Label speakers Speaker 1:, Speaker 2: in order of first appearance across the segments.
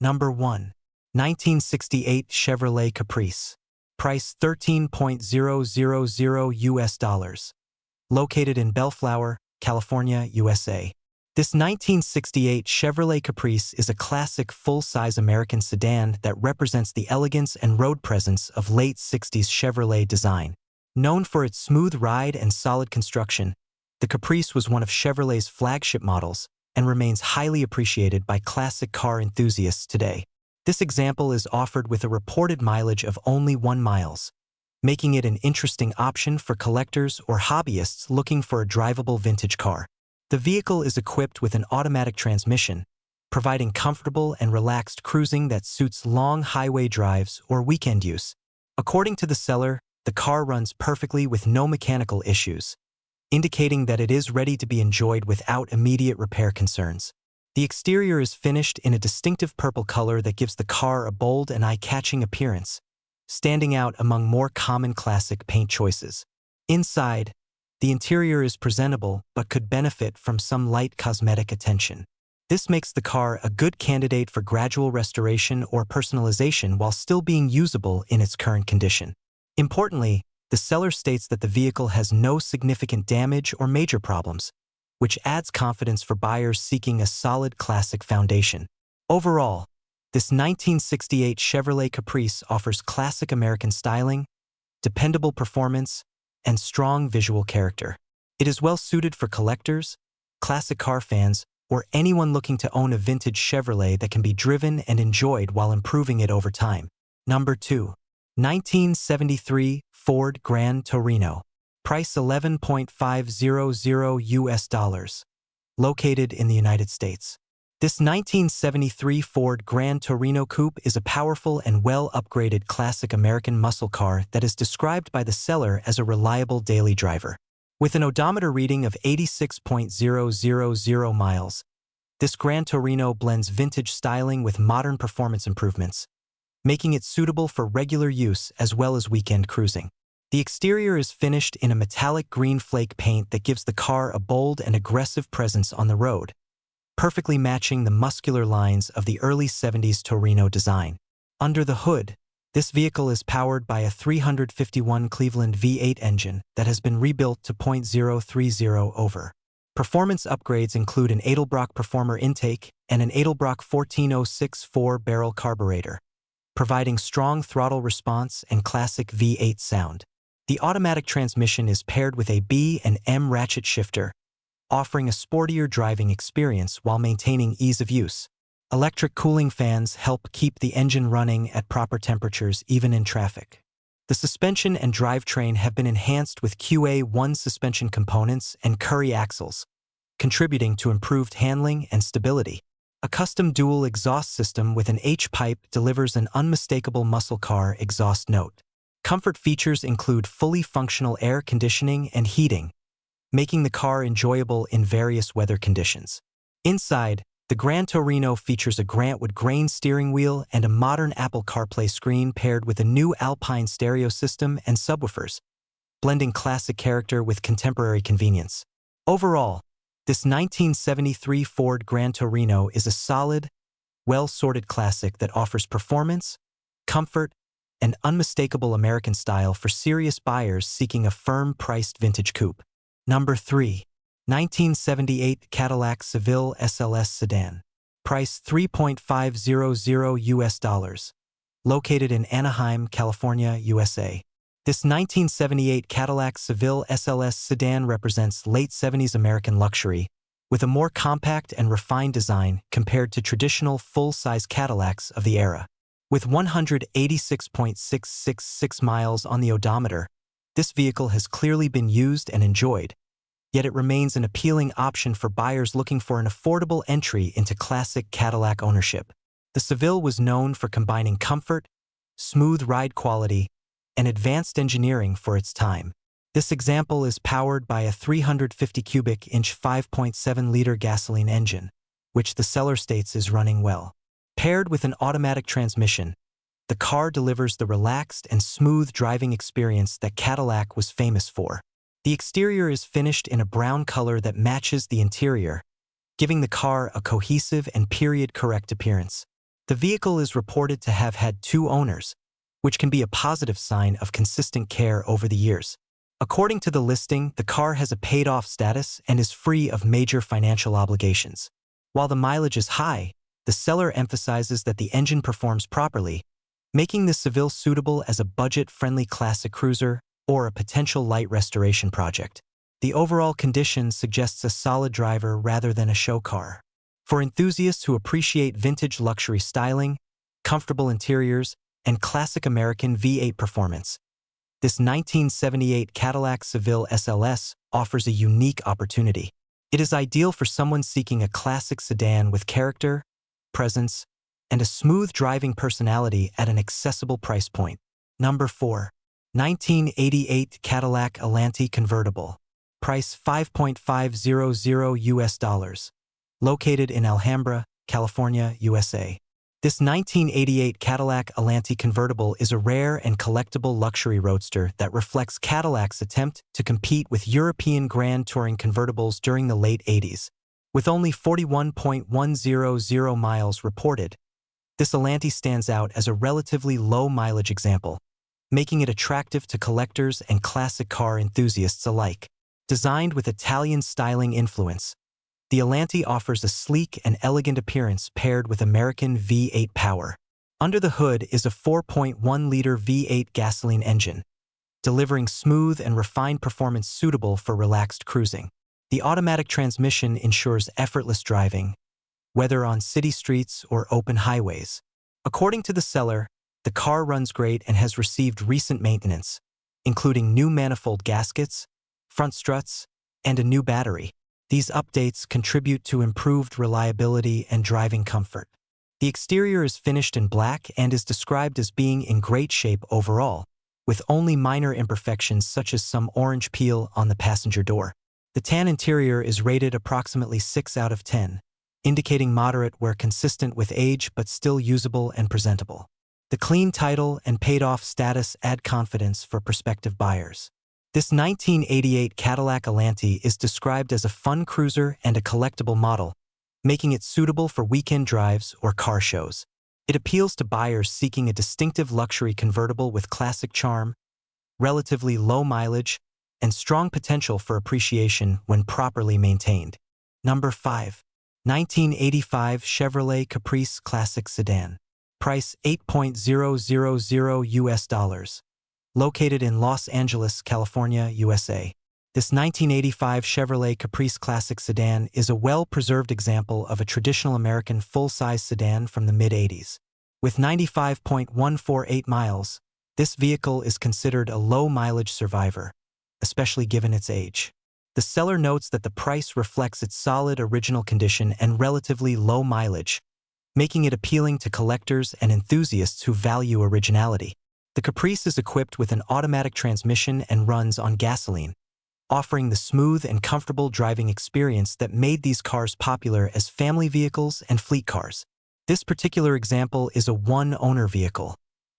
Speaker 1: Number 1. 1968 Chevrolet Caprice. Price $13.000 US dollars. Located in Bellflower, California, USA. This 1968 Chevrolet Caprice is a classic full-size American sedan that represents the elegance and road presence of late 60s Chevrolet design. Known for its smooth ride and solid construction, the Caprice was one of Chevrolet's flagship models and remains highly appreciated by classic car enthusiasts today. This example is offered with a reported mileage of only 1 mile, making it an interesting option for collectors or hobbyists looking for a drivable vintage car. The vehicle is equipped with an automatic transmission, providing comfortable and relaxed cruising that suits long highway drives or weekend use. According to the seller, the car runs perfectly with no mechanical issues, indicating that it is ready to be enjoyed without immediate repair concerns. The exterior is finished in a distinctive purple color that gives the car a bold and eye-catching appearance, standing out among more common classic paint choices. Inside, the interior is presentable but could benefit from some light cosmetic attention. This makes the car a good candidate for gradual restoration or personalization while still being usable in its current condition. Importantly, the seller states that the vehicle has no significant damage or major problems, which adds confidence for buyers seeking a solid classic foundation. Overall, this 1968 Chevrolet Caprice offers classic American styling, dependable performance, and strong visual character. It is well suited for collectors, classic car fans, or anyone looking to own a vintage Chevrolet that can be driven and enjoyed while improving it over time. Number 2. 1973 Ford Gran Torino. Price $11.500 US dollars. Located in the United States. This 1973 Ford Gran Torino Coupe is a powerful and well-upgraded classic American muscle car that is described by the seller as a reliable daily driver. With an odometer reading of 86.000 miles, this Gran Torino blends vintage styling with modern performance improvements, making it suitable for regular use as well as weekend cruising. The exterior is finished in a metallic green flake paint that gives the car a bold and aggressive presence on the road, perfectly matching the muscular lines of the early 70s Torino design. Under the hood, this vehicle is powered by a 351 Cleveland V8 engine that has been rebuilt to .030 over. Performance upgrades include an Edelbrock Performer intake and an Edelbrock 14064 4-barrel carburetor, providing strong throttle response and classic V8 sound. The automatic transmission is paired with a B&M ratchet shifter, offering a sportier driving experience while maintaining ease of use. Electric cooling fans help keep the engine running at proper temperatures even in traffic. The suspension and drivetrain have been enhanced with QA1 suspension components and Curry axles, contributing to improved handling and stability. A custom dual exhaust system with an H-pipe delivers an unmistakable muscle car exhaust note. Comfort features include fully functional air conditioning and heating, making the car enjoyable in various weather conditions. Inside, the Gran Torino features a Grantwood grain steering wheel and a modern Apple CarPlay screen paired with a new Alpine stereo system and subwoofers, blending classic character with contemporary convenience. Overall, this 1973 Ford Gran Torino is a solid, well-sorted classic that offers performance, comfort, and unmistakable American style for serious buyers seeking a firm-priced vintage coupe. Number 3. 1978 Cadillac Seville SLS Sedan. Price $3.500 US dollars. Located in Anaheim, California, USA. This 1978 Cadillac Seville SLS sedan represents late 70s American luxury, with a more compact and refined design compared to traditional full-size Cadillacs of the era. With 186.666 miles on the odometer, this vehicle has clearly been used and enjoyed, yet it remains an appealing option for buyers looking for an affordable entry into classic Cadillac ownership. The Seville was known for combining comfort, smooth ride quality, and advanced engineering for its time. This example is powered by a 350 cubic inch 5.7-liter gasoline engine, which the seller states is running well. Paired with an automatic transmission, the car delivers the relaxed and smooth driving experience that Cadillac was famous for. The exterior is finished in a brown color that matches the interior, giving the car a cohesive and period-correct appearance. The vehicle is reported to have had 2 owners, which can be a positive sign of consistent care over the years. According to the listing, the car has a paid-off status and is free of major financial obligations. While the mileage is high, the seller emphasizes that the engine performs properly, making the Seville suitable as a budget-friendly classic cruiser or a potential light restoration project. The overall condition suggests a solid driver rather than a show car. For enthusiasts who appreciate vintage luxury styling, comfortable interiors, and classic American V8 performance, this 1978 Cadillac Seville SLS offers a unique opportunity. It is ideal for someone seeking a classic sedan with character, presence, and a smooth driving personality at an accessible price point. Number 4. 1988 Cadillac Alante Convertible. Price $5.500 US. Located in Alhambra, California, USA. This 1988 Cadillac Alante convertible is a rare and collectible luxury roadster that reflects Cadillac's attempt to compete with European Grand Touring convertibles during the late 80s. With only 41.100 miles reported, this Alante stands out as a relatively low-mileage example, making it attractive to collectors and classic car enthusiasts alike. Designed with Italian styling influence, the Alante offers a sleek and elegant appearance paired with American V8 power. Under the hood is a 4.1-liter V8 gasoline engine, delivering smooth and refined performance suitable for relaxed cruising. The automatic transmission ensures effortless driving, whether on city streets or open highways. According to the seller, the car runs great and has received recent maintenance, including new manifold gaskets, front struts, and a new battery. These updates contribute to improved reliability and driving comfort. The exterior is finished in black and is described as being in great shape overall, with only minor imperfections such as some orange peel on the passenger door. The tan interior is rated approximately 6 out of 10, indicating moderate where consistent with age but still usable and presentable. The clean title and paid-off status add confidence for prospective buyers. This 1988 Cadillac Alante is described as a fun cruiser and a collectible model, making it suitable for weekend drives or car shows. It appeals to buyers seeking a distinctive luxury convertible with classic charm, relatively low mileage, and strong potential for appreciation when properly maintained. Number 5. 1985 Chevrolet Caprice Classic Sedan. Price $8.000 US. Located in Los Angeles, California, USA. This 1985 Chevrolet Caprice Classic Sedan is a well-preserved example of a traditional American full-size sedan from the mid-80s. With 95.148 miles, this vehicle is considered a low-mileage survivor, especially given its age. The seller notes that the price reflects its solid original condition and relatively low mileage, making it appealing to collectors and enthusiasts who value originality. The Caprice is equipped with an automatic transmission and runs on gasoline, offering the smooth and comfortable driving experience that made these cars popular as family vehicles and fleet cars. This particular example is a one-owner vehicle,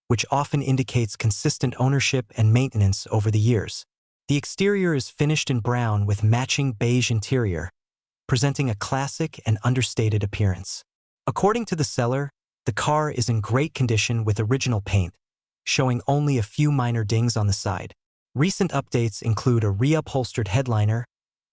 Speaker 1: which often indicates consistent ownership and maintenance over the years. The exterior is finished in brown with matching beige interior, presenting a classic and understated appearance. According to the seller, the car is in great condition with original paint, showing only a few minor dings on the side. Recent updates include a reupholstered headliner,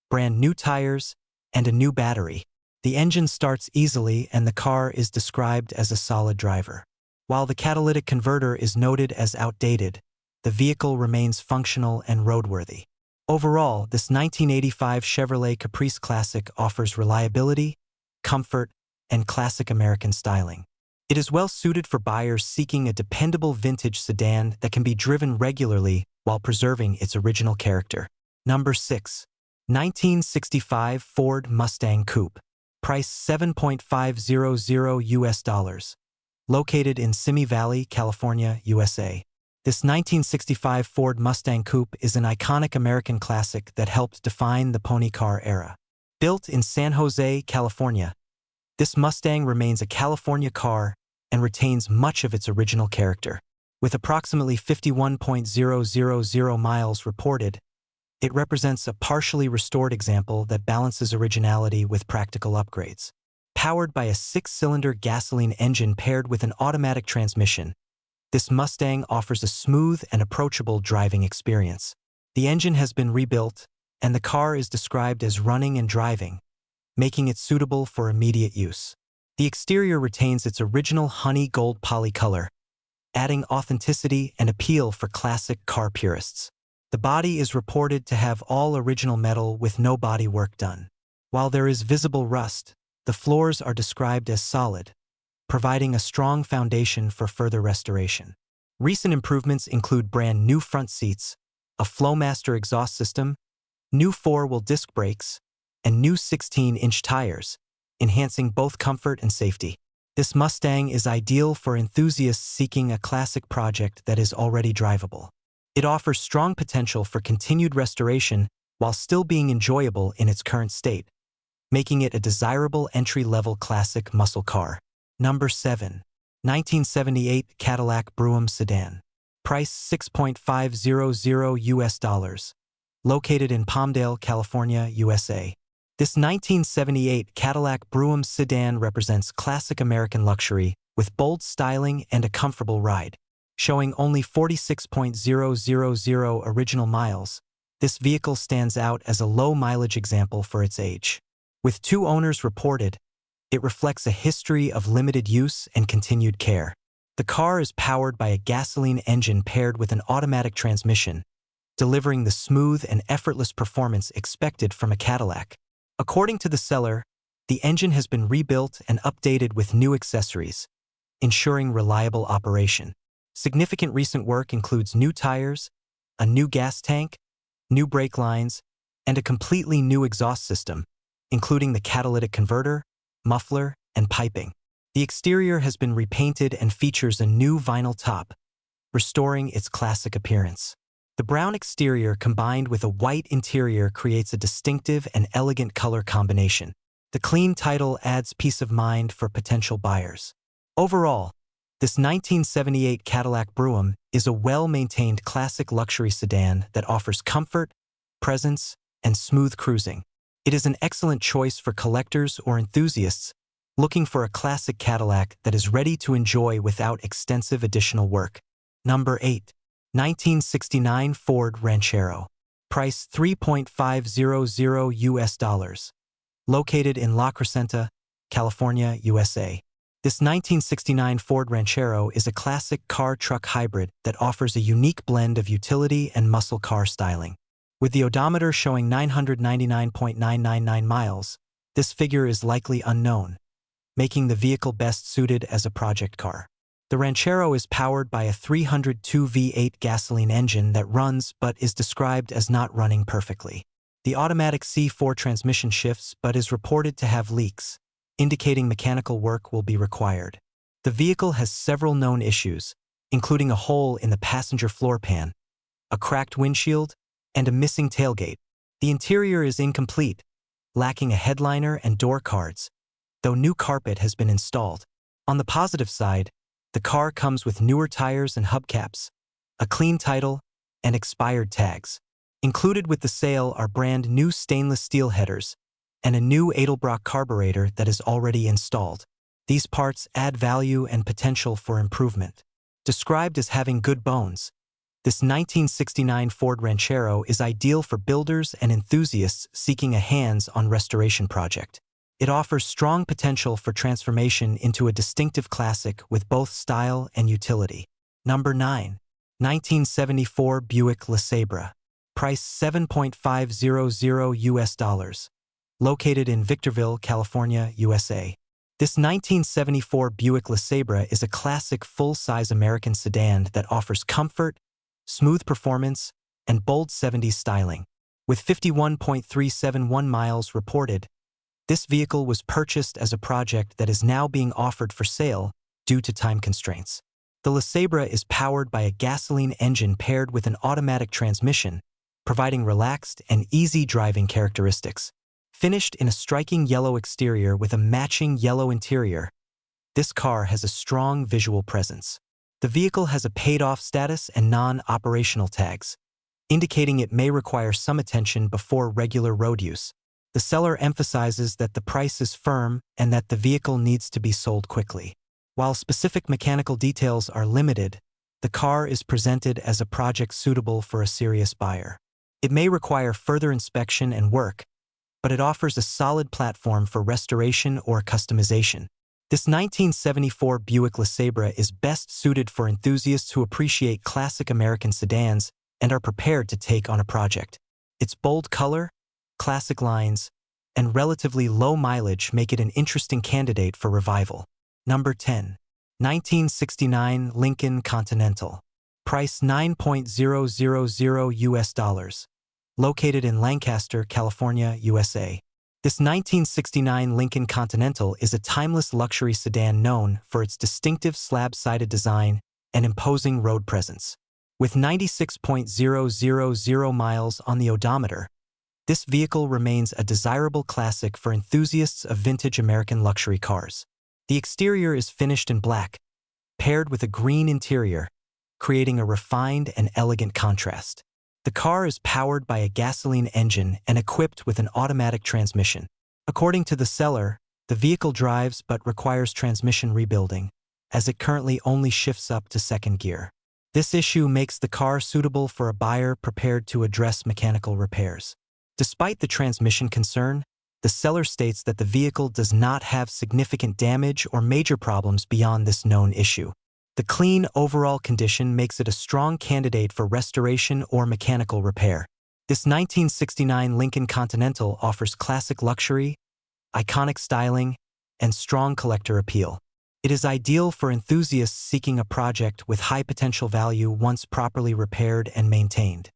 Speaker 1: brand new tires, and a new battery. The engine starts easily and the car is described as a solid driver. While the catalytic converter is noted as outdated, the vehicle remains functional and roadworthy. Overall, this 1985 Chevrolet Caprice Classic offers reliability, comfort, and classic American styling. It is well suited for buyers seeking a dependable vintage sedan that can be driven regularly while preserving its original character. Number 6. 1965 Ford Mustang Coupe. Price $7.500 US. Located in Simi Valley, California, USA. This 1965 Ford Mustang Coupe is an iconic American classic that helped define the pony car era. Built in San Jose, California, this Mustang remains a California car and retains much of its original character. With approximately 51.000 miles reported, it represents a partially restored example that balances originality with practical upgrades. powered by a 6-cylinder gasoline engine paired with an automatic transmission. This Mustang offers a smooth and approachable driving experience. The engine has been rebuilt, and the car is described as running and driving, making it suitable for immediate use. The exterior retains its original honey gold poly color, adding authenticity and appeal for classic car purists. The body is reported to have all original metal with no body work done. While there is visible rust, the floors are described as solid, providing a strong foundation for further restoration. Recent improvements include brand new front seats, a Flowmaster exhaust system, new 4-wheel disc brakes, and new 16-inch tires, enhancing both comfort and safety. This Mustang is ideal for enthusiasts seeking a classic project that is already drivable. It offers strong potential for continued restoration while still being enjoyable in its current state, making it a desirable entry-level classic muscle car. Number 7. 1978 Cadillac Brougham Sedan. Price $6.500. Located in Palmdale, California, USA. This 1978 Cadillac Brougham sedan represents classic American luxury with bold styling and a comfortable ride. Showing only 46,000 original miles, this vehicle stands out as a low-mileage example for its age. With 2 owners reported, it reflects a history of limited use and continued care. The car is powered by a gasoline engine paired with an automatic transmission, delivering the smooth and effortless performance expected from a Cadillac. According to the seller, the engine has been rebuilt and updated with new accessories, ensuring reliable operation. Significant recent work includes new tires, a new gas tank, new brake lines, and a completely new exhaust system, including the catalytic converter, muffler, and piping. The exterior has been repainted and features a new vinyl top, restoring its classic appearance. The brown exterior combined with a white interior creates a distinctive and elegant color combination. The clean title adds peace of mind for potential buyers. Overall, this 1978 Cadillac Brougham is a well-maintained classic luxury sedan that offers comfort, presence, and smooth cruising. It is an excellent choice for collectors or enthusiasts looking for a classic Cadillac that is ready to enjoy without extensive additional work. Number 8. 1969 Ford Ranchero. Price $3.500. Located in La Crescenta, California, USA. This 1969 Ford Ranchero is a classic car-truck hybrid that offers a unique blend of utility and muscle car styling. With the odometer showing 999.999 miles, this figure is likely unknown, making the vehicle best suited as a project car. The Ranchero is powered by a 302 V8 gasoline engine that runs but is described as not running perfectly. The automatic C4 transmission shifts but is reported to have leaks, indicating mechanical work will be required. The vehicle has several known issues, including a hole in the passenger floor pan, a cracked windshield, and a missing tailgate. The interior is incomplete, lacking a headliner and door cards, though new carpet has been installed. On the positive side, the car comes with newer tires and hubcaps, a clean title, and expired tags. Included with the sale are brand new stainless steel headers and a new Edelbrock carburetor that is already installed. These parts add value and potential for improvement. Described as having good bones, this 1969 Ford Ranchero is ideal for builders and enthusiasts seeking a hands-on restoration project. It offers strong potential for transformation into a distinctive classic with both style and utility. Number 9. 1974 Buick LeSabre. Price $7.500. Located in Victorville, California, USA. This 1974 Buick LeSabre is a classic full-size American sedan that offers comfort, smooth performance, and bold 70s styling. With 51.371 miles reported, this vehicle was purchased as a project that is now being offered for sale due to time constraints. The LeSabre is powered by a gasoline engine paired with an automatic transmission, providing relaxed and easy driving characteristics. Finished in a striking yellow exterior with a matching yellow interior, this car has a strong visual presence. The vehicle has a paid-off status and non-operational tags, indicating it may require some attention before regular road use. The seller emphasizes that the price is firm and that the vehicle needs to be sold quickly. While specific mechanical details are limited, the car is presented as a project suitable for a serious buyer. It may require further inspection and work, but it offers a solid platform for restoration or customization. This 1974 Buick LeSabre is best suited for enthusiasts who appreciate classic American sedans and are prepared to take on a project. Its bold color, classic lines, and relatively low mileage make it an interesting candidate for revival. Number 10. 1969 Lincoln Continental. Price $9.000 US. Located in Lancaster, California, USA. This 1969 Lincoln Continental is a timeless luxury sedan known for its distinctive slab-sided design and imposing road presence. With 96,000 miles on the odometer, this vehicle remains a desirable classic for enthusiasts of vintage American luxury cars. The exterior is finished in black, paired with a green interior, creating a refined and elegant contrast. The car is powered by a gasoline engine and equipped with an automatic transmission. According to the seller, the vehicle drives but requires transmission rebuilding, as it currently only shifts up to second gear. This issue makes the car suitable for a buyer prepared to address mechanical repairs. Despite the transmission concern, the seller states that the vehicle does not have significant damage or major problems beyond this known issue. The clean overall condition makes it a strong candidate for restoration or mechanical repair. This 1969 Lincoln Continental offers classic luxury, iconic styling, and strong collector appeal. It is ideal for enthusiasts seeking a project with high potential value once properly repaired and maintained.